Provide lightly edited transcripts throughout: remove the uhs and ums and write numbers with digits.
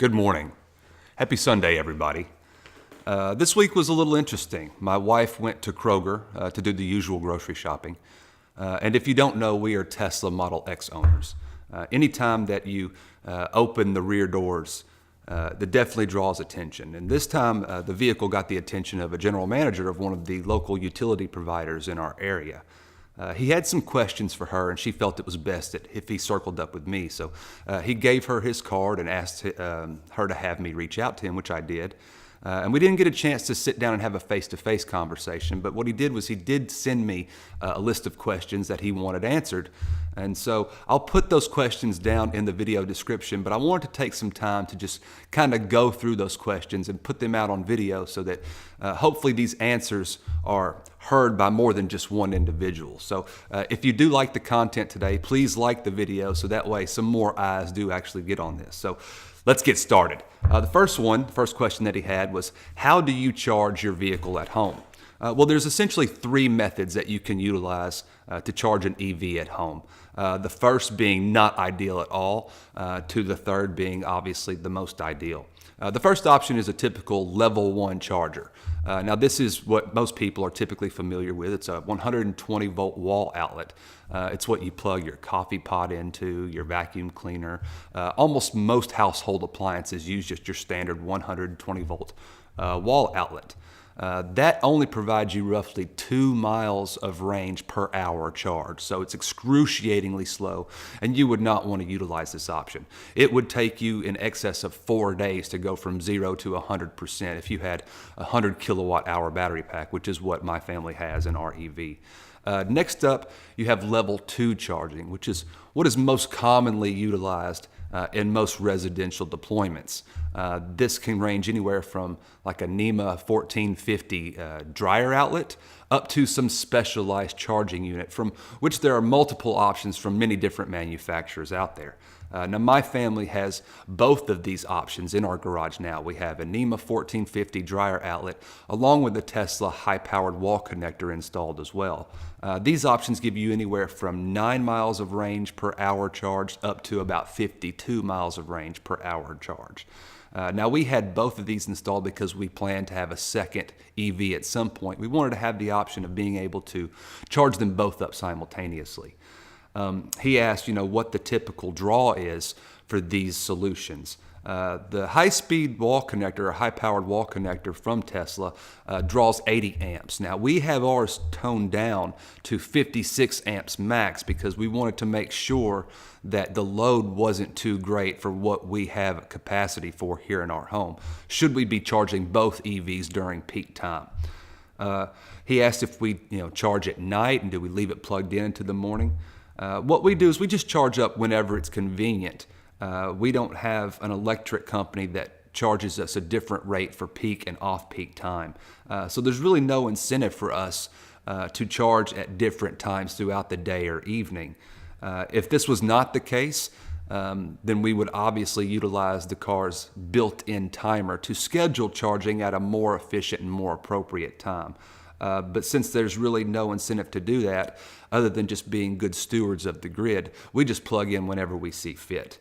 Good morning. Happy Sunday, everybody. This week was a little interesting. My wife went to Kroger to do the usual grocery shopping. And if you don't know, we are Tesla Model X owners. Anytime that you open the rear doors, that definitely draws attention. And this time, the vehicle got the attention of a general manager of one of the local utility providers in our area. He had some questions for her, and she felt it was best that if he circled up with me. So he gave her his card and asked her to have me reach out to him, which I did. And we didn't get a chance to sit down and have a face-to-face conversation, but what he did was he did send me a list of questions that he wanted answered. And so I'll put those questions down in the video description, but I wanted to take some time to just kind of go through those questions and put them out on video so that hopefully these answers are heard by more than just one individual. So if you do like the content today, please like the video so that way some more eyes do actually get on this. So let's get started. The first question that he had was, how do you charge your vehicle at home? Well, there's essentially three methods that you can utilize to charge an EV at home. The first being not ideal at all, to the third being obviously the most ideal. The first option is a typical level 1 charger. Now this is what most people are typically familiar with. It's a 120 volt wall outlet. It's what you plug your coffee pot into, your vacuum cleaner. Almost most household appliances use just your standard 120 volt wall outlet. That only provides you roughly 2 miles of range per hour charge. So it's excruciatingly slow, and you would not want to utilize this option. It would take you in excess of 4 days to go from 0 to 100% if you had a 100 kilowatt hour battery pack, which is what my family has in our EV. Next up, you have level 2 charging, which is what is most commonly utilized in most residential deployments. This can range anywhere from like a NEMA 1450 dryer outlet up to some specialized charging unit, from which there are multiple options from many different manufacturers out there. Now my family has both of these options in our garage now. We have a NEMA 1450 dryer outlet along with a Tesla high-powered wall connector installed as well. These options give you anywhere from 9 miles of range per hour charged up to about 52 miles of range per hour charged. Now we had both of these installed because we planned to have a second EV at some point. We wanted to have the option of being able to charge them both up simultaneously. He asked, what the typical draw is for these solutions. The high-speed wall connector or high-powered wall connector from Tesla draws 80 amps. Now we have ours toned down to 56 amps max because we wanted to make sure that the load wasn't too great for what we have capacity for here in our home, should we be charging both EVs during peak time. He asked if we charge at night and do we leave it plugged in into the morning. What we do is we just charge up whenever it's convenient. We don't have an electric company that charges us a different rate for peak and off-peak time. So there's really no incentive for us to charge at different times throughout the day or evening. If this was not the case, then we would obviously utilize the car's built-in timer to schedule charging at a more efficient and more appropriate time. But since there's really no incentive to do that, other than just being good stewards of the grid, we just plug in whenever we see fit.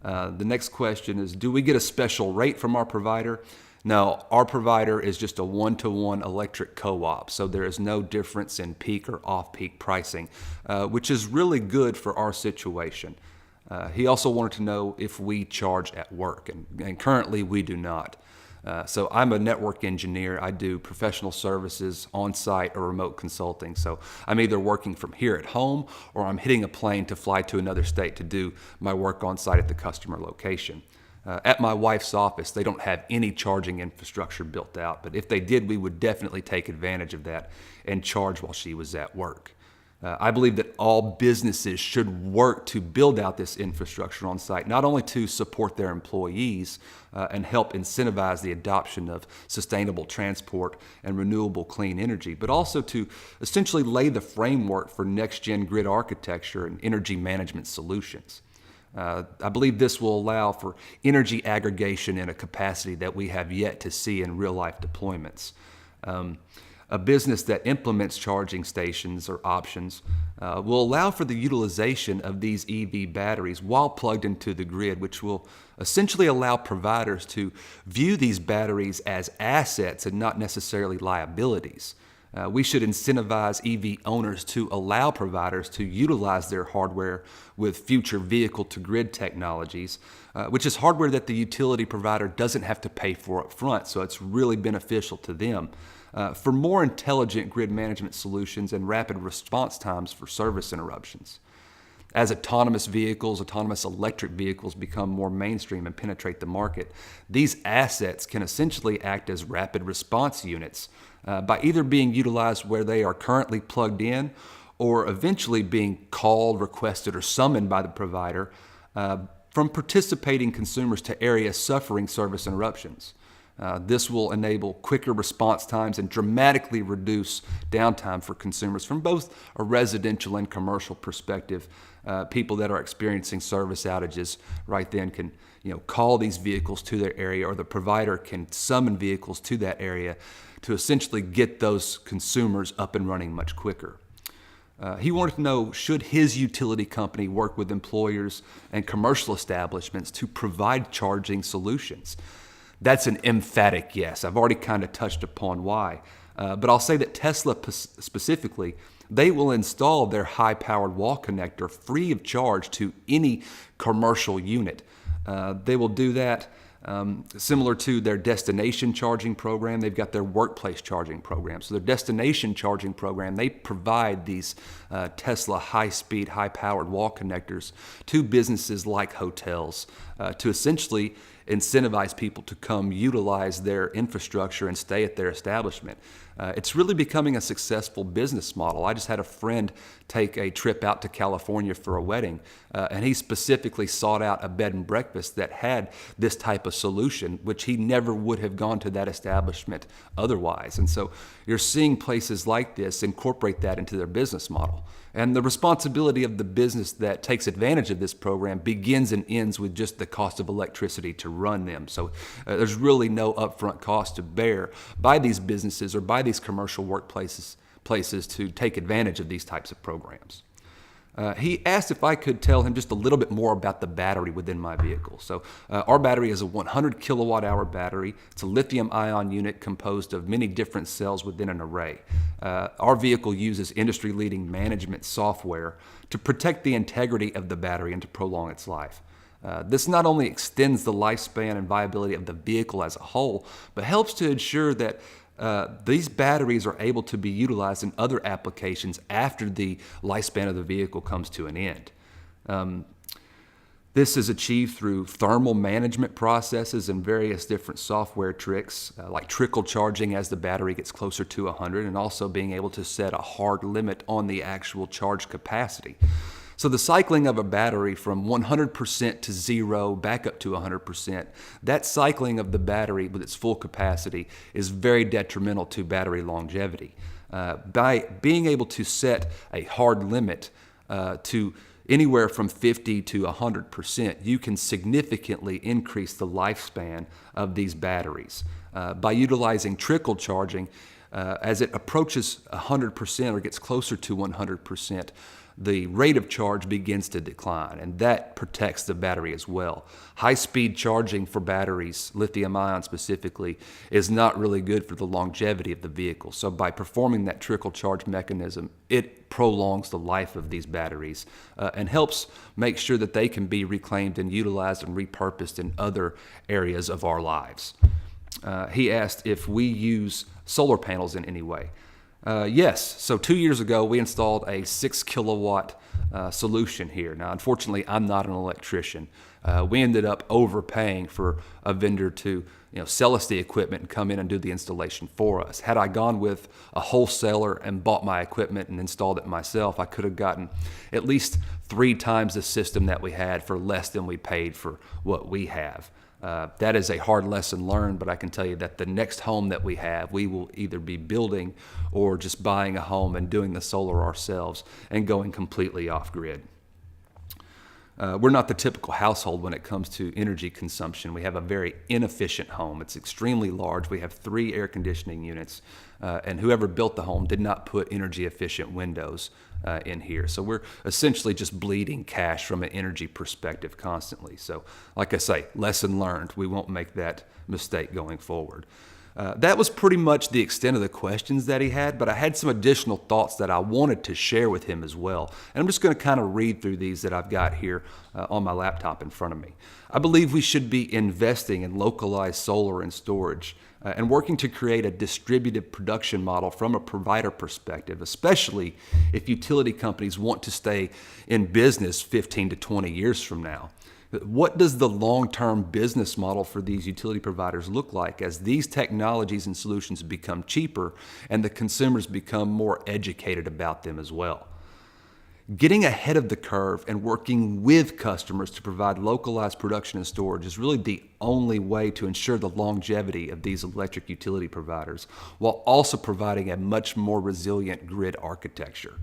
The next question is, do we get a special rate from our provider? No, our provider is just a one-to-one electric co-op, so there is no difference in peak or off-peak pricing, which is really good for our situation. He also wanted to know if we charge at work, and currently we do not. So I'm a network engineer. I do professional services, on-site or remote consulting. So I'm either working from here at home or I'm hitting a plane to fly to another state to do my work on-site at the customer location. At my wife's office, they don't have any charging infrastructure built out, but if they did, we would definitely take advantage of that and charge while she was at work. I believe that all businesses should work to build out this infrastructure on site, not only to support their employees and help incentivize the adoption of sustainable transport and renewable clean energy, but also to essentially lay the framework for next-gen grid architecture and energy management solutions. I believe this will allow for energy aggregation in a capacity that we have yet to see in real-life deployments. A business that implements charging stations or options will allow for the utilization of these EV batteries while plugged into the grid, which will essentially allow providers to view these batteries as assets and not necessarily liabilities. We should incentivize EV owners to allow providers to utilize their hardware with future vehicle-to-grid technologies, which is hardware that the utility provider doesn't have to pay for up front, so it's really beneficial to them. For more intelligent grid management solutions and rapid response times for service interruptions. As autonomous electric vehicles become more mainstream and penetrate the market, these assets can essentially act as rapid response units by either being utilized where they are currently plugged in or eventually being called, requested, or summoned by the provider from participating consumers to areas suffering service interruptions. This will enable quicker response times and dramatically reduce downtime for consumers from both a residential and commercial perspective. People that are experiencing service outages right then can call these vehicles to their area, or the provider can summon vehicles to that area to essentially get those consumers up and running much quicker. He wanted to know, should his utility company work with employers and commercial establishments to provide charging solutions? That's an emphatic yes. I've already kind of touched upon why. But I'll say that Tesla specifically, they will install their high-powered wall connector free of charge to any commercial unit. They will do that similar to their destination charging program. They've got their workplace charging program. So their destination charging program, they provide these Tesla high-speed, high-powered wall connectors to businesses like hotels to essentially incentivize people to come utilize their infrastructure and stay at their establishment. It's really becoming a successful business model. I just had a friend take a trip out to California for a wedding, and he specifically sought out a bed and breakfast that had this type of solution, which he never would have gone to that establishment otherwise. And so you're seeing places like this incorporate that into their business model. And the responsibility of the business that takes advantage of this program begins and ends with just the cost of electricity to run them. So there's really no upfront cost to bear by these businesses or by these commercial workplaces to take advantage of these types of programs. He asked if I could tell him just a little bit more about the battery within my vehicle. So our battery is a 100 kilowatt hour battery. It's a lithium ion unit composed of many different cells within an array. Our vehicle uses industry-leading management software to protect the integrity of the battery and to prolong its life. This not only extends the lifespan and viability of the vehicle as a whole, but helps to ensure that these batteries are able to be utilized in other applications after the lifespan of the vehicle comes to an end. This is achieved through thermal management processes and various different software tricks, like trickle charging as the battery gets closer to 100, and also being able to set a hard limit on the actual charge capacity. So the cycling of a battery from 100% to zero back up to 100%, that cycling of the battery with its full capacity is very detrimental to battery longevity. By being able to set a hard limit to anywhere from 50 to 100%, you can significantly increase the lifespan of these batteries. By utilizing trickle charging, as it approaches 100% or gets closer to 100%, the rate of charge begins to decline, and that protects the battery as well. High-speed charging for batteries, lithium-ion specifically, is not really good for the longevity of the vehicle. So by performing that trickle charge mechanism, it prolongs the life of these batteries and helps make sure that they can be reclaimed and utilized and repurposed in other areas of our lives. He asked if we use solar panels in any way. Yes, so 2 years ago we installed a 6 kilowatt solution here. Now unfortunately I'm not an electrician. We ended up overpaying for a vendor to sell us the equipment and come in and do the installation for us. Had I gone with a wholesaler and bought my equipment and installed it myself, I could have gotten at least 3 times the system that we had for less than we paid for what we have. That is a hard lesson learned, but I can tell you that the next home that we have, we will either be building or just buying a home and doing the solar ourselves and going completely off grid. We're not the typical household when it comes to energy consumption. We have a very inefficient home. It's extremely large. We have 3 air conditioning units, and whoever built the home did not put energy efficient windows in here. So we're essentially just bleeding cash from an energy perspective constantly. So like I say, lesson learned. We won't make that mistake going forward. That was pretty much the extent of the questions that he had, but I had some additional thoughts that I wanted to share with him as well. And I'm just going to kind of read through these that I've got here on my laptop in front of me. I believe we should be investing in localized solar and storage and working to create a distributed production model from a provider perspective, especially if utility companies want to stay in business 15 to 20 years from now. What does the long-term business model for these utility providers look like as these technologies and solutions become cheaper and the consumers become more educated about them as well? Getting ahead of the curve and working with customers to provide localized production and storage is really the only way to ensure the longevity of these electric utility providers, while also providing a much more resilient grid architecture.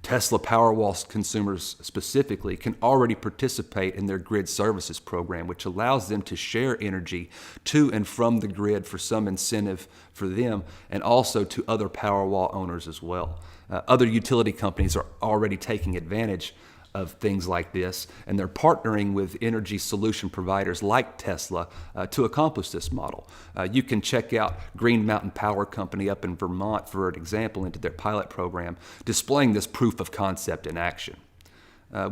Tesla Powerwall consumers specifically can already participate in their grid services program, which allows them to share energy to and from the grid for some incentive for them and also to other Powerwall owners as well. Other utility companies are already taking advantage of things like this, and they're partnering with energy solution providers like Tesla to accomplish this model. You can check out Green Mountain Power Company up in Vermont for an example into their pilot program, displaying this proof of concept in action.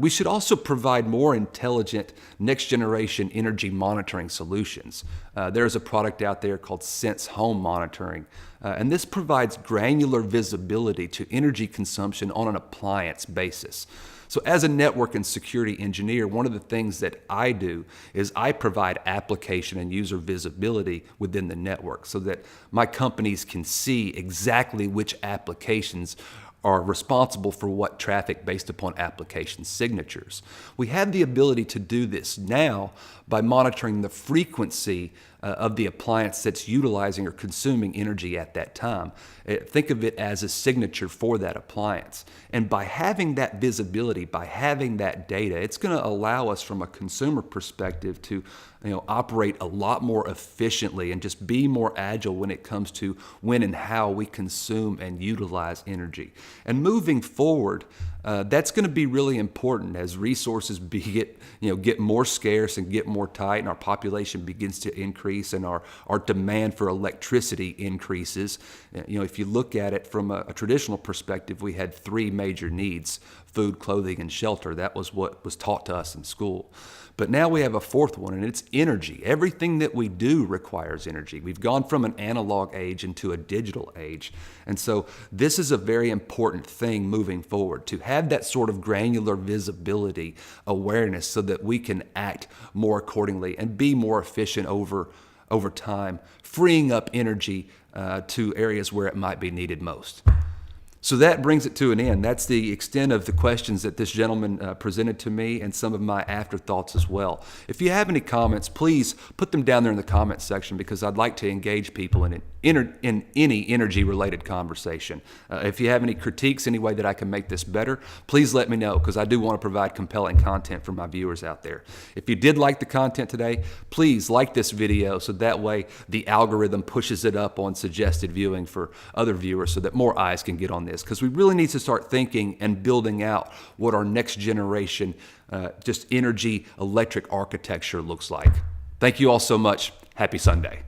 We should also provide more intelligent next-generation energy monitoring solutions. There's a product out there called Sense Home Monitoring, and this provides granular visibility to energy consumption on an appliance basis. So as a network and security engineer, one of the things that I do is I provide application and user visibility within the network so that my companies can see exactly which applications are responsible for what traffic based upon application signatures. We have the ability to do this now by monitoring the frequency of the appliance that's utilizing or consuming energy at that time. Think of it as a signature for that appliance. And by having that visibility, by having that data, it's going to allow us from a consumer perspective to operate a lot more efficiently and just be more agile when it comes to when and how we consume and utilize energy. And moving forward, that's going to be really important as resources get more scarce and get more tight, and our population begins to increase and our demand for electricity increases. If you look at it from a traditional perspective, we had 3 major needs: food, clothing, and shelter. That was what was taught to us in school. But now we have a 4th one, and it's energy. Everything that we do requires energy. We've gone from an analog age into a digital age. And so this is a very important thing moving forward, to have that sort of granular visibility awareness so that we can act more accordingly and be more efficient over time, freeing up energy to areas where it might be needed most. So that brings it to an end. That's the extent of the questions that this gentleman presented to me and some of my afterthoughts as well. If you have any comments, please put them down there in the comments section, because I'd like to engage people in any energy-related conversation. If you have any critiques, any way that I can make this better, please let me know, because I do want to provide compelling content for my viewers out there. If you did like the content today, please like this video so that way the algorithm pushes it up on suggested viewing for other viewers so that more eyes can get on this, because we really need to start thinking and building out what our next generation just energy electric architecture looks like. Thank you all so much. Happy Sunday.